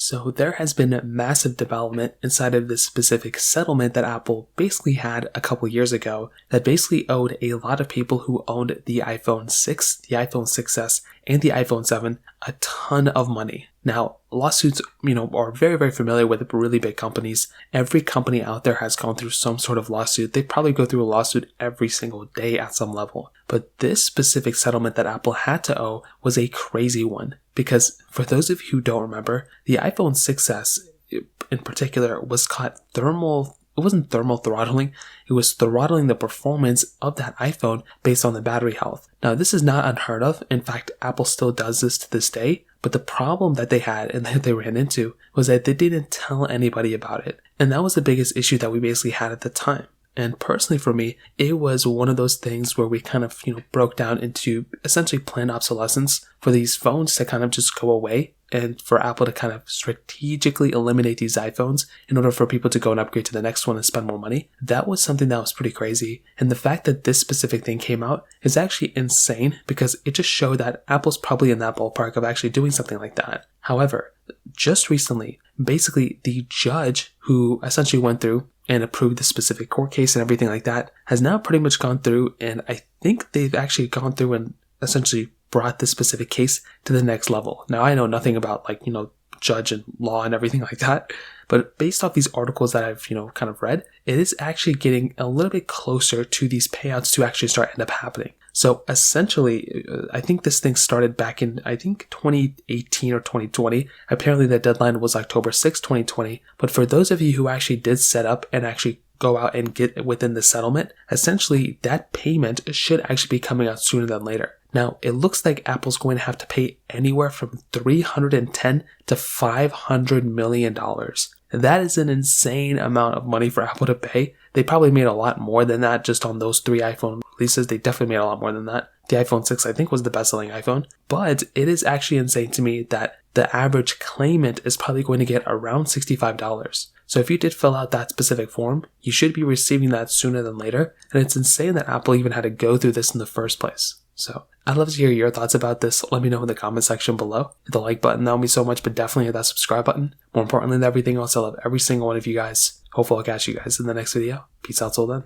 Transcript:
So there has been massive development inside of this specific settlement that Apple basically had a couple years ago that basically owed a lot of people who owned the iPhone 6, the iPhone 6s, and the iPhone 7 a ton of money. Now, lawsuits, are very, very familiar with really big companies. Every company out there has gone through some sort of lawsuit. They probably go through a lawsuit every single day at some level. But this specific settlement that Apple had to owe was a crazy one. Because for those of you who don't remember, the iPhone 6s in particular was caught it wasn't thermal throttling, it was throttling the performance of that iPhone based on the battery health. Now, this is not unheard of. In fact, Apple still does this to this day. But the problem that they had and that they ran into was that they didn't tell anybody about it. And that was the biggest issue that we basically had at the time. And personally for me, it was one of those things where we kind of, broke down into essentially planned obsolescence for these phones to kind of just go away and for Apple to kind of strategically eliminate these iPhones in order for people to go and upgrade to the next one and spend more money. That was something that was pretty crazy. And the fact that this specific thing came out is actually insane because it just showed that Apple's probably in that ballpark of actually doing something like that. However, just recently, basically the judge who essentially went through and approved the specific court case and everything like that has now pretty much gone through, and I think they've actually gone through and essentially brought this specific case to the next level. Now, I know nothing about judge and law and everything like that, but based off these articles that I've, kind of read, it is actually getting a little bit closer to these payouts to actually end up happening. So essentially, I think this thing started back in, 2018 or 2020. Apparently the deadline was October 6, 2020. But for those of you who actually did set up and actually go out and get within the settlement, essentially that payment should actually be coming out sooner than later. Now, it looks like Apple's going to have to pay anywhere from $310 to $500 million. That is an insane amount of money for Apple to pay. They probably made a lot more than that just on those 3 iPhone releases. They definitely made a lot more than that. The iPhone 6, I think, was the best-selling iPhone. But it is actually insane to me that the average claimant is probably going to get around $65. So if you did fill out that specific form, you should be receiving that sooner than later. And it's insane that Apple even had to go through this in the first place. So I'd love to hear your thoughts about this. Let me know in the comment section below. Hit the like button, that would mean so much, but definitely hit that subscribe button. More importantly than everything else, I love every single one of you guys. Hopefully I'll catch you guys in the next video. Peace out till then.